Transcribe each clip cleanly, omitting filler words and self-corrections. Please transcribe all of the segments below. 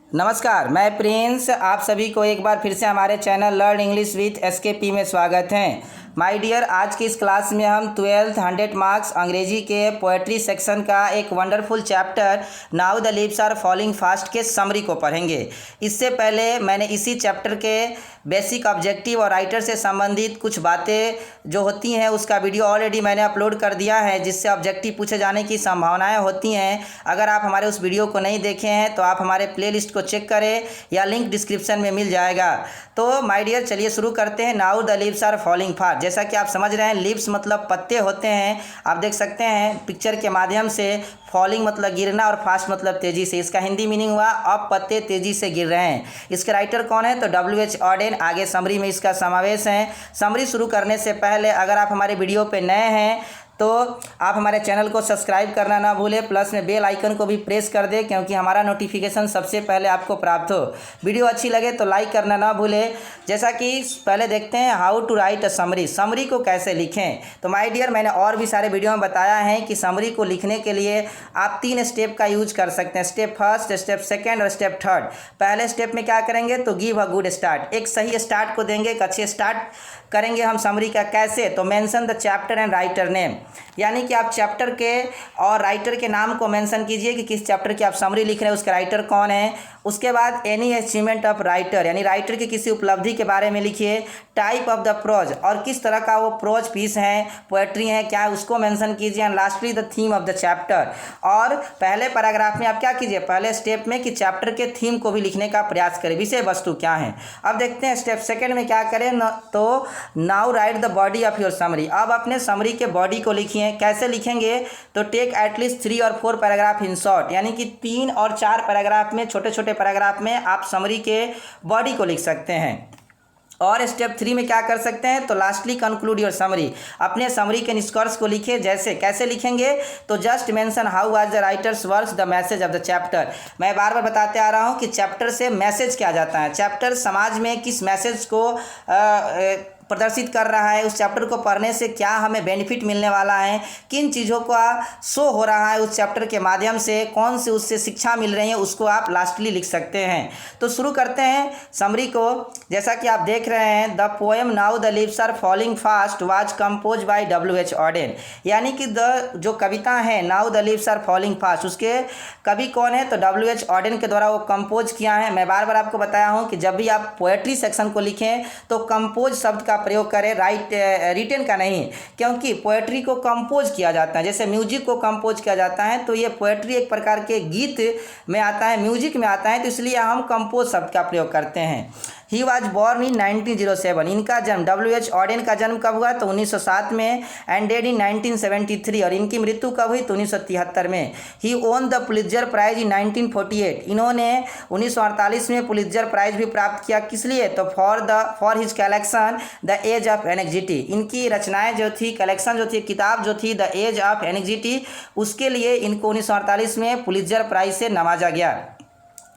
नमस्कार, मैं प्रिंस। आप सभी को एक बार फिर से हमारे channel learn English with SKP में स्वागत है। माय डियर, आज की इस क्लास में हम 12th 100 मार्क्स अंग्रेजी के पोएट्री सेक्शन का एक wonderful chapter now the leaves are falling fast के समरी को पढ़ेंगे। इससे पहले मैंने इसी चैप्टर के बेसिक ऑब्जेक्टिव और राइटर से संबंधित कुछ बातें जो होती हैं उसका वीडियो ऑलरेडी मैंने अपलोड कर दिया है, जिससे ऑब्जेक्टिव पूछे जाने की संभावनाएं होती हैं। अगर आप हमारे उस वीडियो को नहीं देखे हैं तो आप हमारे प्लेलिस्ट को चेक करें या लिंक डिस्क्रिप्शन में मिल जाएगा। तो माय डियर, चलिए शुरू करते हैं। Now the leaves are falling fast, जैसा कि आप समझ रहे हैं लीव्स मतलब पत्ते होते हैं। आप देख सकते हैं पिक्चर के माध्यम से, फॉलिंग मतलब गिरना और फास्ट मतलब तेज़ी से। इसका हिंदी मीनिंग हुआ अब पत्ते तेज़ी से गिर रहे हैं। इसके राइटर कौन है? तो W.H. ऑडेन। आगे समरी में इसका समावेश है। समरी शुरू करने से पहले अगर आप हमारे वीडियो पे नए हैं तो आप हमारे चैनल को सब्सक्राइब करना ना भूलें, प्लस में बेल आइकन को भी प्रेस कर दें क्योंकि हमारा नोटिफिकेशन सबसे पहले आपको प्राप्त हो। वीडियो अच्छी लगे तो लाइक करना ना भूलें। जैसा कि पहले देखते हैं how to write a summary, summary को कैसे लिखें। तो माय डियर, मैंने और भी सारे वीडियो में बताया है कि समरी को लिखने के लिए आप 3 स्टेप का यूज कर सकते हैं। स्टेप फर्स्ट, स्टेप सेकेंड और स्टेप थर्ड। पहले स्टेप में क्या करेंगे तो गिव अ गुड स्टार्ट, एक सही स्टार्ट को देंगे, एक अच्छे स्टार्ट करेंगे हम समरी का। कैसे? तो mention the chapter and writer name, यानी कि आप चैप्टर के और राइटर के नाम को मेंशन कीजिए कि किस चैप्टर की आप समरी लिख रहे हैं, उसका राइटर कौन है। उसके बाद एनी अचीवमेंट ऑफ राइटर, यानी राइटर की किसी उपलब्धि के बारे में लिखिए। टाइप ऑफ द प्रोज, और किस तरह का वो प्रोज पीस है, पोएट्री है क्या है, उसको मेंशन कीजिए। And lastly the theme of the chapter, और पहले पैराग्राफ में आप क्या कीजिए, पहले स्टेप में कि चैप्टर के थीम को भी लिखने का प्रयास करें, विषय वस्तु क्या है। अब देखते हैं स्टेप सेकेंड में क्या करें। तो now right the body of your summary, अब अपने समरी के बॉडी को लिखिए। कैसे लिखेंगे? तो टेक एटलीस्ट 3 और 4 पैराग्राफ इन शॉर्ट, यानी कि 3 और 4 पैराग्राफ में, छोटे छोटे पैराग्राफ में आप समरी के बॉडी को लिख सकते हैं। और स्टेप 3 में क्या कर सकते हैं तो लास्टली कंक्लूड योर समरी, अपने समरी के निष्कर्ष को लिखे। जैसे कैसे लिखेंगे तो just mention how was the writers works the message of the chapter. मैं बार बार बताते आ रहा हूँ कि चैप्टर से मैसेज क्या जाता है, चैप्टर समाज में किस मैसेज को प्रदर्शित कर रहा है, उस चैप्टर को पढ़ने से क्या हमें बेनिफिट मिलने वाला है, किन चीज़ों का शो हो रहा है उस चैप्टर के माध्यम से, कौन सी उससे शिक्षा मिल रही है, उसको आप लास्टली लिख सकते हैं। तो शुरू करते हैं समरी को। जैसा कि आप देख रहे हैं, the poem now the leaves are falling fast was composed by W.H. Auden, यानी कि जो कविता है now the leaves are falling fast, उसके कवि कौन है तो W.H. ऑडेन के द्वारा वो कंपोज किया है। मैं बार बार आपको बताया हूँ कि जब भी आप पोएट्री सेक्शन को लिखें तो कंपोज शब्द का प्रयोग करें, रिटन का नहीं, क्योंकि पोएट्री को कंपोज किया जाता है। जैसे म्यूजिक को कंपोज किया जाता है तो ये पोएट्री एक प्रकार के गीत में आता है, म्यूजिक में आता है, तो इसलिए हम कंपोज शब्द का प्रयोग करते हैं। ही वॉज बॉर्न इन 1907, इनका जन्म W.H. ऑडेन का जन्म कब हुआ तो 1907 में, एंड डेड इन 1973, और इनकी मृत्यु कब हुई तो 1973 में। He won the Pulitzer prize in 1948, इन्होंने 1948 में पुलित्जर प्राइज भी प्राप्त किया। किस लिए तो for his collection the age of anxiety, इनकी रचनाएं जो थी, कलेक्शन जो थी, किताब जो थी द एज ऑफ एनेक्जिटी, उसके लिए इनको 1948 में पुलित्जर प्राइज से नवाजा गया।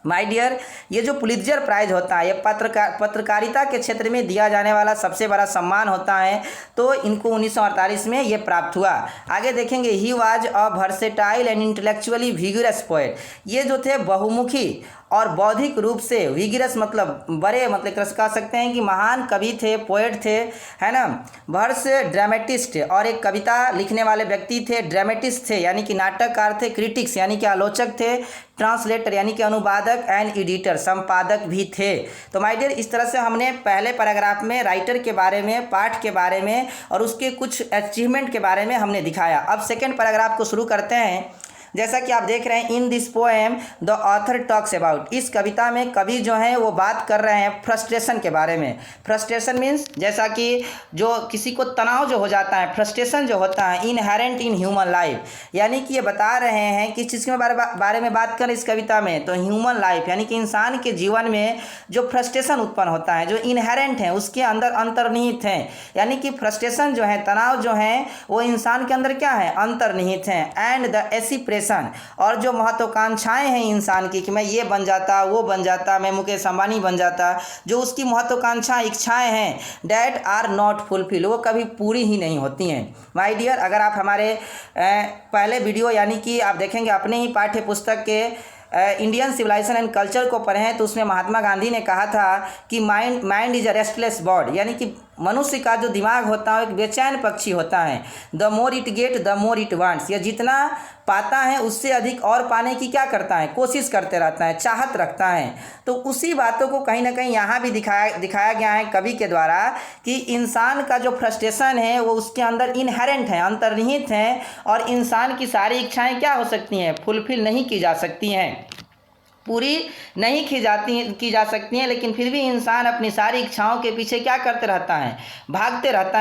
माय डियर, ये जो पुलित्जर प्राइज होता है ये पत्रकारिता के क्षेत्र में दिया जाने वाला सबसे बड़ा सम्मान होता है, तो इनको 1948 में ये प्राप्त हुआ। आगे देखेंगे, he was a versatile and intellectually vigorous poet, ये जो थे बहुमुखी और बौद्धिक रूप से, विगिरस मतलब बड़े, मतलब कह सकते हैं कि महान कवि थे, पोएट थे, है ना। वर्स ड्रामेटिस्ट, और एक कविता लिखने वाले व्यक्ति थे। ड्रामेटिस्ट थे यानी कि नाटककार थे। क्रिटिक्स यानी कि आलोचक थे। ट्रांसलेटर यानी कि अनुवादक। एंड एडिटर, संपादक भी थे। तो माय डियर, इस तरह से हमने पहले पैराग्राफ में राइटर के बारे में, पाठ के बारे में और उसके कुछ अचीवमेंट के बारे में हमने दिखाया। अब सेकेंड पैराग्राफ को शुरू करते हैं। जैसा कि आप देख रहे हैं, in this poem the author talks about, इस कविता में कवि जो हैं वो बात कर रहे हैं फ्रस्ट्रेशन के बारे में। फ्रस्ट्रेशन मीन्स जैसा कि जो किसी को तनाव जो हो जाता है, फ्रस्ट्रेशन जो होता है इनहेरेंट इन ह्यूमन लाइफ, यानी कि ये बता रहे हैं कि चीज़ के बारे में बात करें इस कविता में तो ह्यूमन लाइफ, यानी कि इंसान के जीवन में जो फ्रस्ट्रेशन उत्पन्न होता है, जो इनहेरेंट है, उसके अंदर अंतर्निहित हैं, यानी कि फ्रस्ट्रेशन जो है, तनाव जो है, वो इंसान के अंदर क्या है, अंतर्निहित हैं। एंड द एस्पिरेशन, और जो महत्वाकांक्षाएं हैं इंसान की कि मैं ये बन जाता, वो बन जाता, मैं मुकेश अंबानी बन जाता, जो उसकी महत्वाकांक्षाएं, इच्छाएं हैं, डैट आर नॉट फुलफिल, वो कभी पूरी ही नहीं होती हैं। माय डियर, अगर आप हमारे पहले वीडियो यानी कि आप देखेंगे अपने ही पाठ्य पुस्तक के इंडियन सिविलाइजेशन एंड कल्चर को पढ़ें तो उसमें महात्मा गांधी ने कहा था कि mind is a restless bird, यानी कि मनुष्य का जो दिमाग होता है एक बेचैन पक्षी होता है। The more it get the more it wants, यह जितना पाता है उससे अधिक और पाने की क्या करता है, कोशिश करते रहता है, चाहत रखता है। तो उसी बातों को कहीं ना कहीं यहाँ भी दिखाया गया है कवि के द्वारा कि इंसान का जो फ्रस्ट्रेशन है वो उसके अंदर इनहेरेंट है, अंतर्निहित है, और इंसान की सारी इच्छाएं क्या हो सकती हैं, फुलफिल नहीं की जा सकती हैं, पूरी नहीं की जा सकती हैं, लेकिन फिर भी इंसान अपनी सारी इच्छाओं के पीछे क्या करते रहता है, भागते रहता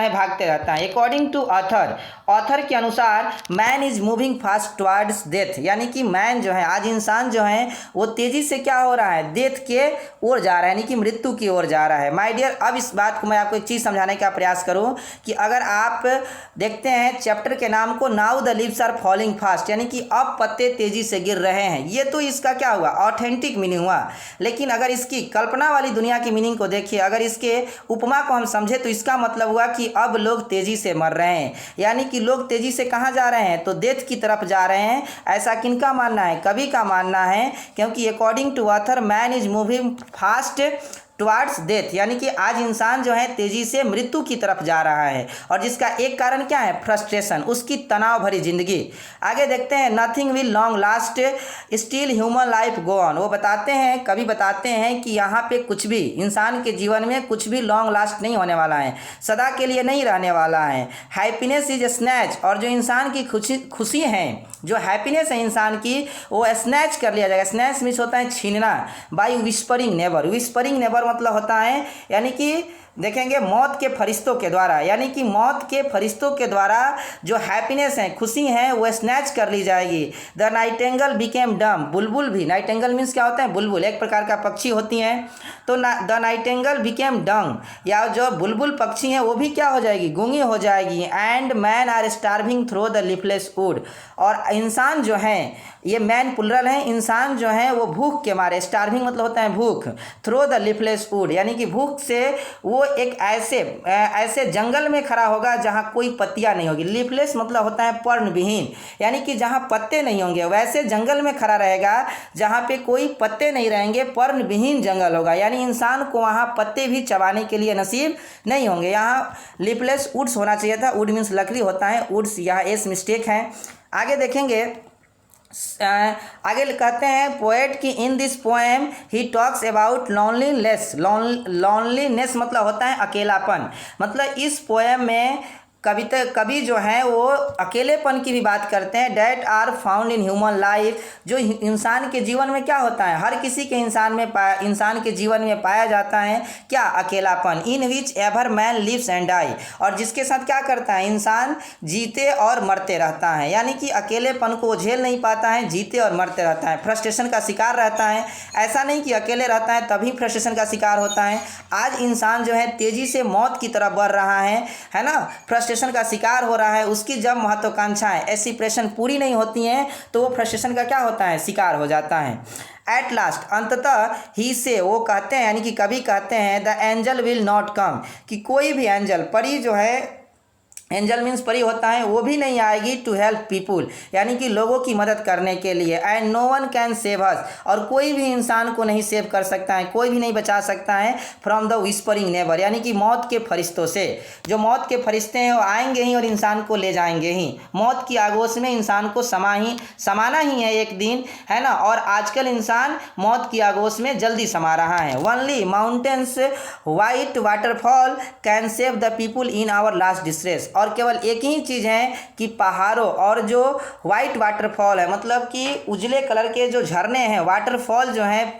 है। अकॉर्डिंग टू ऑथर के अनुसार man is moving fast towards death, यानी कि मैन जो है, आज इंसान जो है वो तेज़ी से क्या हो रहा है, डेथ के ओर जा रहा है, यानी कि मृत्यु की ओर जा रहा है। माय डियर, अब इस बात को मैं आपको एक चीज़ समझाने का प्रयास करूँ कि अगर आप देखते हैं चैप्टर के नाम को, now the leaves are falling fast, यानी कि अब पत्ते तेज़ी से गिर रहे हैं, ये तो इसका क्या हुआ, ऑथेंटिक मीनिंग हुआ। लेकिन अगर इसकी कल्पना वाली दुनिया की मीनिंग को देखिए, अगर इसके उपमा को हम समझे तो इसका मतलब हुआ कि अब लोग तेज़ी से मर रहे हैं, यानी कि लोग तेज़ी से कहाँ जा रहे हैं, तो डेथ की तरफ जा रहे हैं। ऐसा किनका मानना है, कवि का मानना है, क्योंकि according to author man is moving fast towards death, यानी कि आज इंसान जो है तेज़ी से मृत्यु की तरफ जा रहा है, और जिसका एक कारण क्या है, फ्रस्ट्रेशन, उसकी तनाव भरी जिंदगी। आगे देखते हैं, nothing will long last still human life go on, वो बताते हैं, कभी बताते हैं कि यहाँ पे कुछ भी इंसान के जीवन में कुछ भी लॉन्ग लास्ट नहीं होने वाला है, सदा के लिए नहीं रहने वाला है। हैप्पीनेस इज स्नैच, और जो इंसान की खुशी है, जो हैप्पीनेस है इंसान की, वो स्नैच कर लिया जाएगा। स्नैच मीन्स होता है छीनना, by whispering neighbour. Whispering neighbour मतलब होता है, यानी कि देखेंगे मौत के फरिश्तों के द्वारा, यानी कि मौत के फरिश्तों के द्वारा जो हैप्पीनेस है, खुशी है, वो स्नैच कर ली जाएगी। द नाइटेंगल बिकेम डम, बुलबुल भी, नाइटेंगल मीन्स क्या होता है, बुलबुल, एक प्रकार का पक्षी होती हैं। तो द नाइटेंगल बिकेम डम, या जो बुलबुल पक्षी हैं वो भी क्या हो जाएगी, गूंगी हो जाएगी। And man are starving through the lifeless wood, और इंसान जो है, ये मैन प्लुरल है, इंसान जो है वो भूख के मारे, स्टार्विंग मतलब होता है भूख, थ्रू द लिफलेस वुड, यानी कि भूख से वो एक ऐसे जंगल में खड़ा होगा जहाँ कोई पत्तियाँ नहीं होगी। लीफलेस मतलब होता है पर्णविहीन, यानी कि जहाँ पत्ते नहीं होंगे, वैसे जंगल में खड़ा रहेगा जहाँ पे कोई पत्ते नहीं रहेंगे, पर्णविहीन जंगल होगा, यानी इंसान को वहाँ पत्ते भी चबाने के लिए नसीब नहीं होंगे। यहाँ लीफलेस वुड्स होना चाहिए था, वुड मीन्स लकड़ी होता है, वुड्स यहाँ एस मिस्टेक है। आगे देखेंगे, आगे कहते हैं पोएट की in this poem he talks about loneliness. Loneliness मतलब होता है अकेलापन, मतलब इस पोएम में कवि जो हैं वो अकेलेपन की भी बात करते हैं। That are found in human life, जो इंसान के जीवन में क्या होता है, हर किसी के इंसान के जीवन में पाया जाता है क्या, अकेलापन। In which ever man lives and die, और जिसके साथ क्या करता है, इंसान जीते और मरते रहता है, यानी कि अकेलेपन को झेल नहीं पाता है, जीते और मरते रहता है, फ्रस्ट्रेशन का शिकार रहता है। ऐसा नहीं कि अकेले रहता है तभी फ्रस्ट्रेशन का शिकार होता है। आज इंसान जो है तेज़ी से मौत की तरफ बढ़ रहा है ना, फ्रस्ट्रेशन का शिकार हो रहा है। उसकी जब महत्वाकांक्षाएं, एस्पिरेशन पूरी नहीं होती हैं तो वो फ्रस्ट्रेशन का क्या होता है, शिकार हो जाता है। एट लास्ट, अंततः ही से, वो कहते हैं, यानी कि कभी कहते हैं, the angel will not come, कि कोई भी एंजल, परी जो है, एंजल मीन्स परी होता है, वो भी नहीं आएगी टू हेल्प पीपुल, यानी कि लोगों की मदद करने के लिए। And no one can save us, और कोई भी इंसान को नहीं सेव कर सकता है, कोई भी नहीं बचा सकता है फ्रॉम द विस्परिंग नेबर, यानी कि मौत के फरिश्तों से। जो मौत के फरिश्ते हैं वो आएंगे ही और इंसान को ले जाएंगे ही, मौत की आगोश में इंसान को समाना ही है एक दिन, है ना। और आजकल इंसान मौत की आगोश में जल्दी समा रहा है। Only mountains white waterfall can save the people in our last distress, और केवल एक ही चीज़ है कि पहाड़ों और जो वाइट वाटरफॉल है, मतलब कि उजले कलर के जो झरने हैं, वाटरफॉल जो हैं,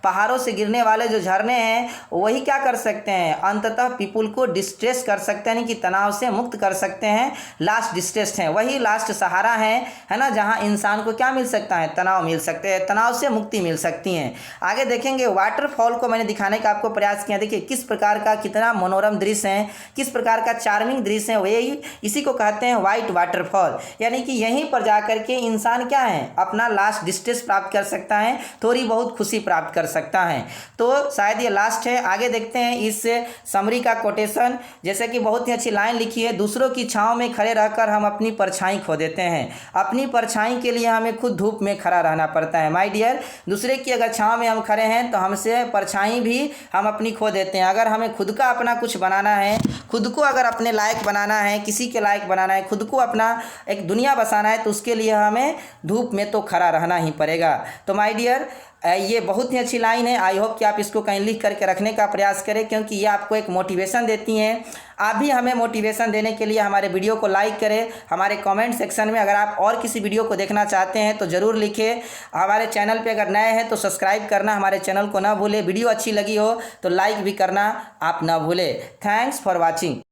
पहाड़ों से गिरने वाले जो झरने हैं, वही क्या कर सकते हैं, अंततः पीपुल को डिस्ट्रेस कर सकते हैं, यानी कि तनाव से मुक्त कर सकते हैं। लास्ट डिस्ट्रेस है, वही लास्ट सहारा है ना, जहाँ इंसान को क्या मिल सकता है, तनाव मिल सकते हैं, तनाव से मुक्ति मिल सकती है। आगे देखेंगे, वाटरफॉल को मैंने दिखाने का आपको प्रयास किया। देखिए किस प्रकार का, कितना मनोरम दृश्य है, किस प्रकार का चार्मिंग दृश्य है। इसी को कहते हैं वाइट वाटरफॉल, यानी कि यहीं पर जा कर के इंसान क्या है अपना लास्ट डिस्टेंस प्राप्त कर सकता है, थोड़ी बहुत खुशी प्राप्त कर सकता है। तो शायद ये लास्ट है। आगे देखते हैं इस समरी का कोटेशन। जैसे कि बहुत ही अच्छी लाइन लिखी है, दूसरों की छांव में खड़े रहकर हम अपनी परछाई खो देते हैं। अपनी परछाई के लिए हमें खुद धूप में खड़ा रहना पड़ता है। माय डियर, दूसरे की अगर छांव में हम खड़े हैं तो हमसे परछाई भी हम अपनी खो देते हैं। अगर हमें खुद का अपना कुछ बनाना है, खुद को अगर अपने लायक बनाना है, किसी के लायक बनाना है, खुद को अपना एक दुनिया बसाना है, तो उसके लिए हमें धूप में तो खड़ा रहना ही पड़ेगा। तो माय डियर, ये बहुत ही अच्छी लाइन है। आई होप कि आप इसको कहीं लिख करके रखने का प्रयास करें, क्योंकि ये आपको एक मोटिवेशन देती हैं। आप भी हमें मोटिवेशन देने के लिए हमारे वीडियो को लाइक करें। हमारे कमेंट सेक्शन में अगर आप और किसी वीडियो को देखना चाहते हैं तो ज़रूर लिखें। हमारे चैनल पे अगर नए हैं तो सब्सक्राइब करना हमारे चैनल को ना भूलें। वीडियो अच्छी लगी हो तो लाइक भी करना आप ना भूलें। Thanks for watching.